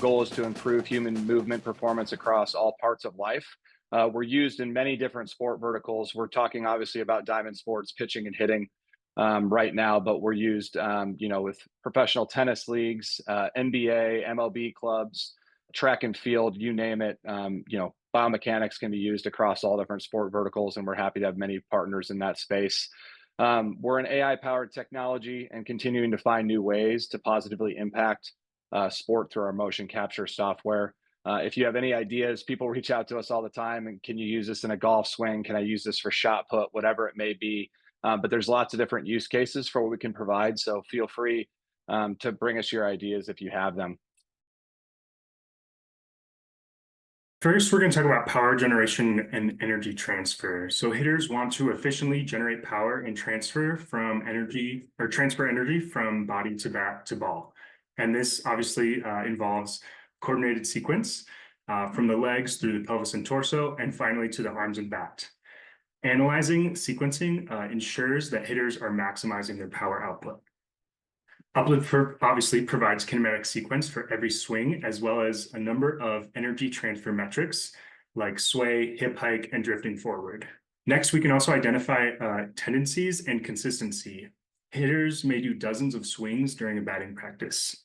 goal is to improve human movement performance across all parts of life. We're used in many different sport verticals. We're talking obviously about diamond sports, pitching and hitting right now, but we're used, with professional tennis leagues, NBA, MLB clubs, track and field, you name it. Biomechanics can be used across all different sport verticals, and we're happy to have many partners in that space. We're an AI-powered technology and continuing to find new ways to positively impact sport through our motion capture software. If you have any ideas, people reach out to us all the time, and can you use this in a golf swing? Can I use this for shot put? Whatever it may be. But there's lots of different use cases for what we can provide. So feel free to bring us your ideas if you have them. First, we're going to talk about power generation and energy transfer. So hitters want to efficiently generate power and transfer energy from body to bat to ball. And this obviously involves coordinated sequence from the legs through the pelvis and torso, and finally to the arms and bat. Analyzing sequencing ensures that hitters are maximizing their power output. Uplift obviously provides kinematic sequence for every swing, as well as a number of energy transfer metrics like sway, hip hike, and drifting forward. Next, we can also identify tendencies and consistency. Hitters may do dozens of swings during a batting practice.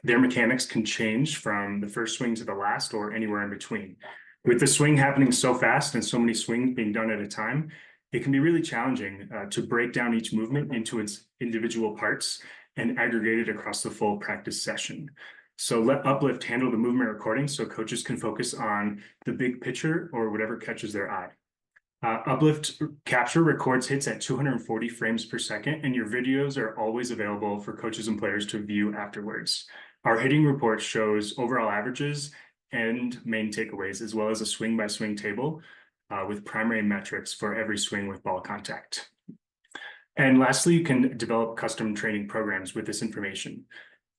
Their mechanics can change from the first swing to the last or anywhere in between. With the swing happening so fast and so many swings being done at a time, it can be really challenging to break down each movement into its individual parts and aggregate it across the full practice session. So let Uplift handle the movement recording so coaches can focus on the big picture or whatever catches their eye. Uplift Capture records hits at 240 frames per second, and your videos are always available for coaches and players to view afterwards. Our hitting report shows overall averages and main takeaways, as well as a swing-by-swing table with primary metrics for every swing with ball contact. And lastly, you can develop custom training programs with this information.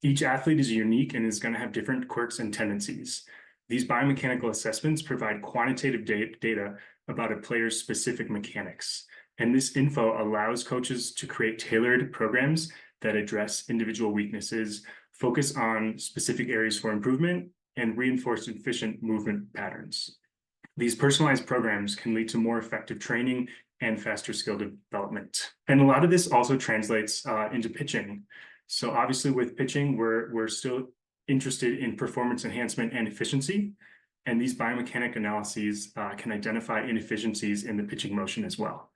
Each athlete is unique and is going to have different quirks and tendencies. These biomechanical assessments provide quantitative data about a player's specific mechanics. And this info allows coaches to create tailored programs that address individual weaknesses, focus on specific areas for improvement, and reinforce efficient movement patterns. These personalized programs can lead to more effective training and faster skill development. And a lot of this also translates into pitching. So obviously with pitching, we're still interested in performance enhancement and efficiency. And these biomechanic analyses can identify inefficiencies in the pitching motion as well.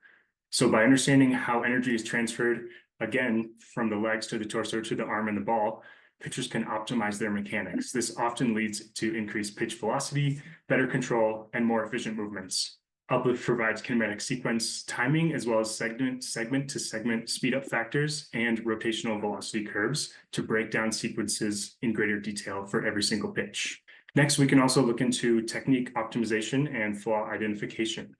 So by understanding how energy is transferred, again, from the legs to the torso to the arm and the ball, pitchers can optimize their mechanics. This often leads to increased pitch velocity, better control, and more efficient movements. Uplift provides kinematic sequence timing, as well as segment to segment speed up factors and rotational velocity curves to break down sequences in greater detail for every single pitch. Next, we can also look into technique optimization and flaw identification.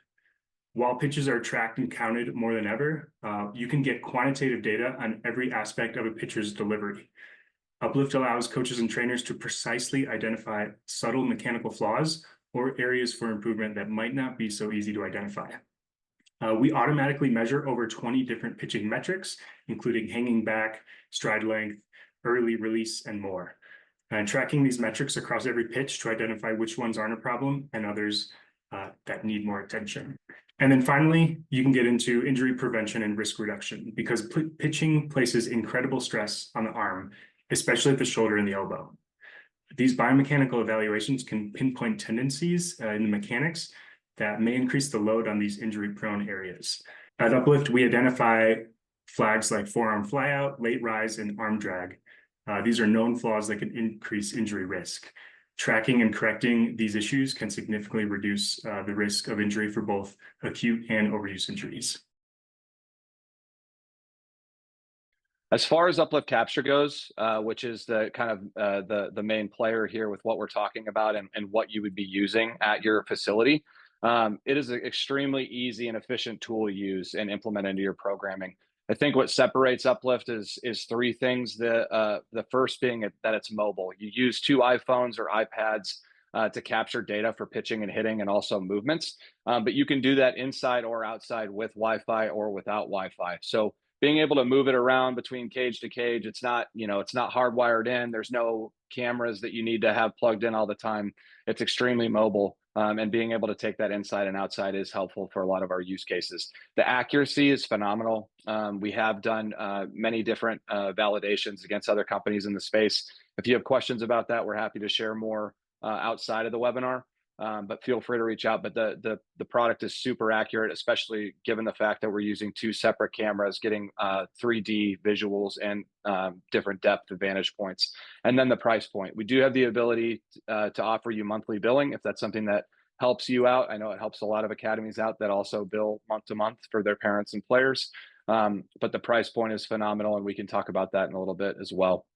While pitches are tracked and counted more than ever, you can get quantitative data on every aspect of a pitcher's delivery. Uplift allows coaches and trainers to precisely identify subtle mechanical flaws or areas for improvement that might not be so easy to identify. We automatically measure over 20 different pitching metrics, including hanging back, stride length, early release, and more. And tracking these metrics across every pitch to identify which ones aren't a problem and others that need more attention. And then finally, you can get into injury prevention and risk reduction, because pitching places incredible stress on the arm, especially at the shoulder and the elbow. These biomechanical evaluations can pinpoint tendencies in the mechanics that may increase the load on these injury-prone areas. At Uplift, we identify flags like forearm flyout, late rise, and arm drag. These are known flaws that can increase injury risk. Tracking and correcting these issues can significantly reduce the risk of injury for both acute and overuse injuries. As far as Uplift Capture goes, which is the kind of the main player here with what we're talking about and what you would be using at your facility, it is an extremely easy and efficient tool to use and implement into your programming. I think what separates Uplift is three things. The first being that it's mobile. You use 2 iPhones or iPads to capture data for pitching and hitting and also movements, but you can do that inside or outside with Wi-Fi or without Wi-Fi. So being able to move it around between cage to cage, it's not, it's not hardwired in. There's no cameras that you need to have plugged in all the time. It's extremely mobile. And being able to take that inside and outside is helpful for a lot of our use cases. The accuracy is phenomenal. We have done many different validations against other companies in the space. If you have questions about that, we're happy to share more outside of the webinar. But feel free to reach out. But the product is super accurate, especially given the fact that we're using 2 separate cameras, getting 3D visuals and different depth of vantage points. And then the price point. We do have the ability to offer you monthly billing if that's something that helps you out. I know it helps a lot of academies out that also bill month to month for their parents and players. But the price point is phenomenal, and we can talk about that in a little bit as well.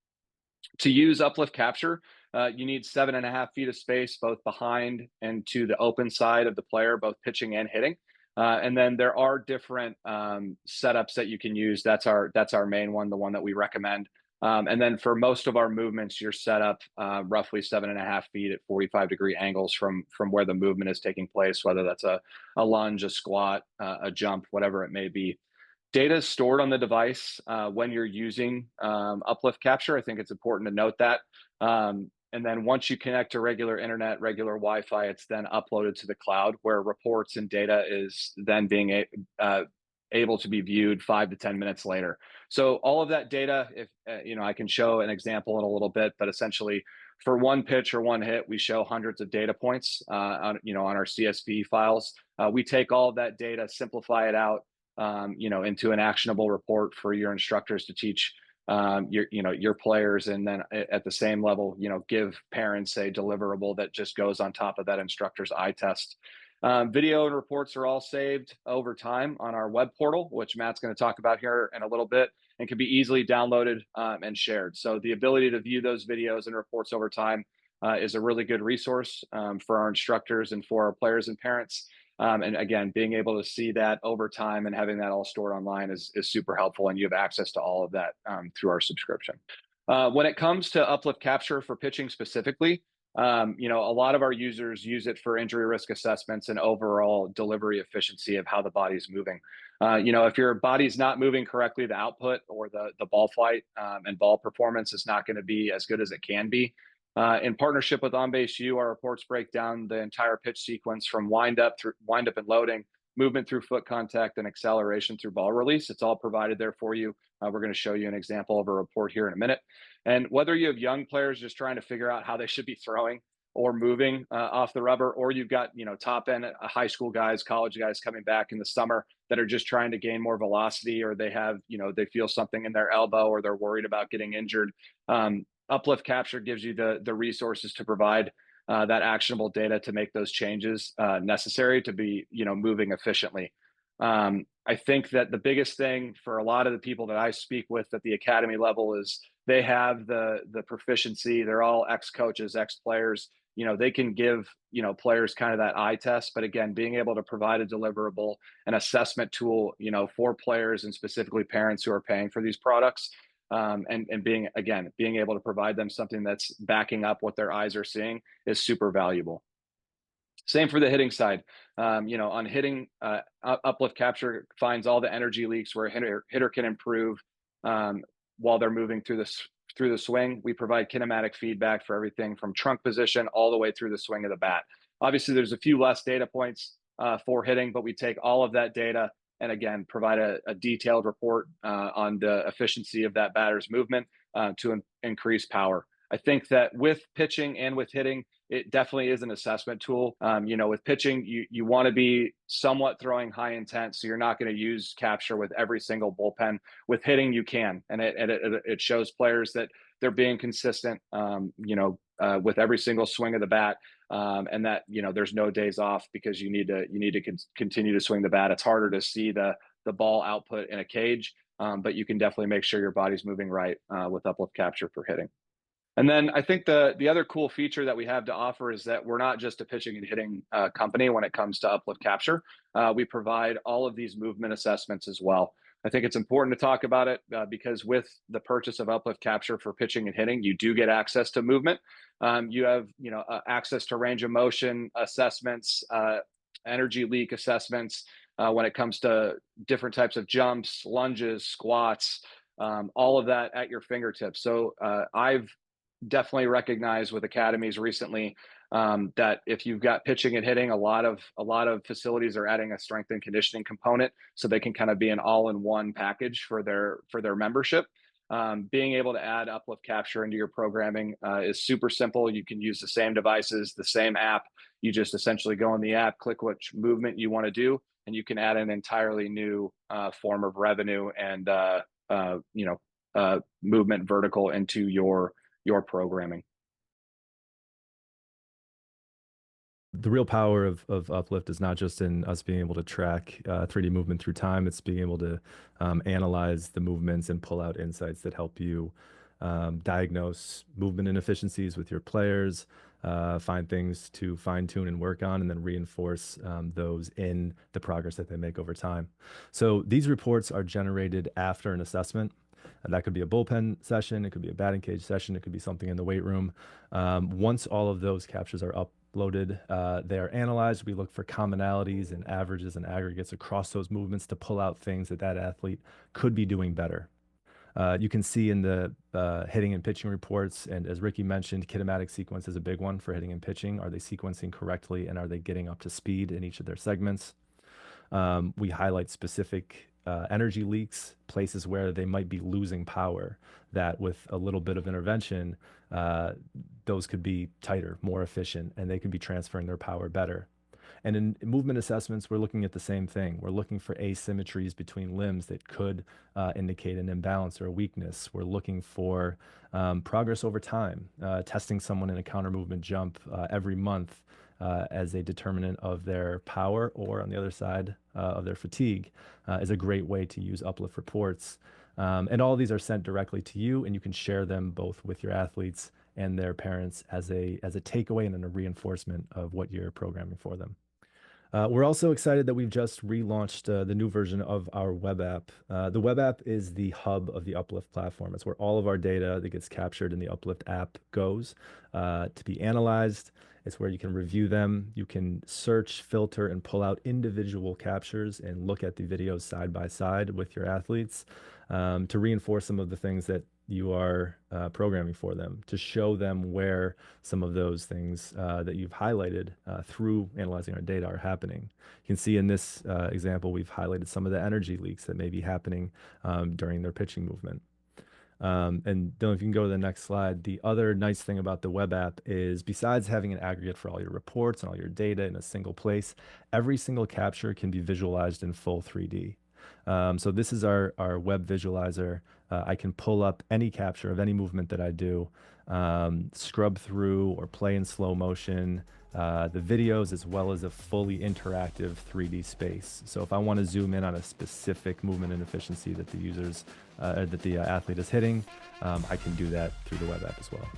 To use Uplift Capture, you need 7.5 feet of space, both behind and to the open side of the player, both pitching and hitting. And then there are different setups that you can use. That's our main one, the one that we recommend. And then for most of our movements, you're set up roughly 7.5 feet at 45-degree angles from where the movement is taking place, whether that's a lunge, a squat, a jump, whatever it may be. Data is stored on the device when you're using Uplift Capture. I think it's important to note that. And then once you connect to regular internet, regular Wi-Fi, it's then uploaded to the cloud, where reports and data is then being able to be viewed 5 to 10 minutes later. So all of that data, if I can show an example in a little bit, but essentially for one pitch or one hit, we show hundreds of data points on our CSV files. We take all of that data, simplify it out, into an actionable report for your instructors to teach your players, and then at the same level, give parents a deliverable that just goes on top of that instructor's eye test. Video and reports are all saved over time on our web portal, which Matt's going to talk about here in a little bit, and can be easily downloaded and shared. So the ability to view those videos and reports over time is a really good resource for our instructors and for our players and parents. And again, being able to see that over time and having that all stored online is super helpful, and you have access to all of that through our subscription. When it comes to Uplift Capture for pitching specifically, a lot of our users use it for injury risk assessments and overall delivery efficiency of how the body's moving. If your body's not moving correctly, the output or the ball flight and ball performance is not going to be as good as it can be. In partnership with OnBase U, our reports break down the entire pitch sequence from wind up and loading, movement through foot contact, and acceleration through ball release. It's all provided there for you. We're going to show you an example of a report here in a minute. And whether you have young players just trying to figure out how they should be throwing or moving off the rubber, or you've got top end high school guys, college guys coming back in the summer that are just trying to gain more velocity, or they have they feel something in their elbow, or they're worried about getting injured. Uplift Capture gives you the resources to provide that actionable data to make those changes necessary to be moving efficiently. I think that the biggest thing for a lot of the people that I speak with at the academy level is they have the proficiency. They're all ex-coaches, ex-players. They can give players kind of that eye test, but again, being able to provide a deliverable, an assessment tool for players and specifically parents who are paying for these products, and being able to provide them something that's backing up what their eyes are seeing is super valuable. Same for the hitting side. On hitting, Uplift Capture finds all the energy leaks where a hitter can improve while they're moving through the swing. We provide kinematic feedback for everything from trunk position all the way through the swing of the bat. Obviously, there's a few less data points for hitting, but we take all of that data and again, provide a detailed report on the efficiency of that batter's movement to increase power. I think that with pitching and with hitting, it definitely is an assessment tool. With pitching, you want to be somewhat throwing high intent, so you're not going to use capture with every single bullpen. With hitting, you can, and it shows players that they're being consistent, with every single swing of the bat, and that there's no days off because you need to continue to swing the bat. It's harder to see the ball output in a cage, but you can definitely make sure your body's moving right with Uplift Capture for hitting. And then I think the other cool feature that we have to offer is that we're not just a pitching and hitting company when it comes to Uplift Capture. We provide all of these movement assessments as well. I think it's important to talk about it because with the purchase of Uplift Capture for pitching and hitting, you do get access to movement. You have access to range of motion assessments, energy leak assessments when it comes to different types of jumps, lunges, squats, all of that at your fingertips. So I've definitely recognized with academies recently that if you've got pitching and hitting, a lot of facilities are adding a strength and conditioning component, so they can kind of be an all-in-one package for their membership. Being able to add Uplift Capture into your programming is super simple. You can use the same devices, the same app. You just essentially go in the app, click which movement you want to do, and you can add an entirely new form of revenue and movement vertical into your programming. The real power of Uplift is not just in us being able to track 3D movement through time. It's being able to analyze the movements and pull out insights that help you diagnose movement inefficiencies with your players, find things to fine tune and work on, and then reinforce those in the progress that they make over time. So these reports are generated after an assessment. And that could be a bullpen session, it could be a batting cage session, it could be something in the weight room. Once all of those captures are uploaded, they are analyzed. We look for commonalities and averages and aggregates across those movements to pull out things that that athlete could be doing better. You can see in the hitting and pitching reports, and as Ricky mentioned, kinematic sequence is a big one for hitting and pitching. Are they sequencing correctly, and are they getting up to speed in each of their segments? We highlight specific energy leaks, places where they might be losing power, that with a little bit of intervention, those could be tighter, more efficient, and they can be transferring their power better. And in movement assessments, we're looking at the same thing. We're looking for asymmetries between limbs that could indicate an imbalance or a weakness. We're looking for progress over time, testing someone in a counter movement jump every month as a determinant of their power, or on the other side of their fatigue, is a great way to use Uplift reports. And all of these are sent directly to you, and you can share them both with your athletes and their parents as a takeaway and a reinforcement of what you're programming for them. We're also excited that we've just relaunched the new version of our web app. The web app is the hub of the Uplift platform. It's where all of our data that gets captured in the Uplift app goes to be analyzed. It's where you can review them. You can search, filter, and pull out individual captures and look at the videos side by side with your athletes to reinforce some of the things that you are programming for them, to show them where some of those things that you've highlighted through analyzing our data are happening. You can see in this example, we've highlighted some of the energy leaks that may be happening during their pitching movement. And Dylan, if you can go to the next slide, the other nice thing about the web app is, besides having an aggregate for all your reports and all your data in a single place, every single capture can be visualized in full 3D. So this is our web visualizer. I can pull up any capture of any movement that I do, scrub through or play in slow motion, the videos, as well as a fully interactive 3D space. So if I want to zoom in on a specific movement inefficiency that the athlete is hitting, I can do that through the web app as well.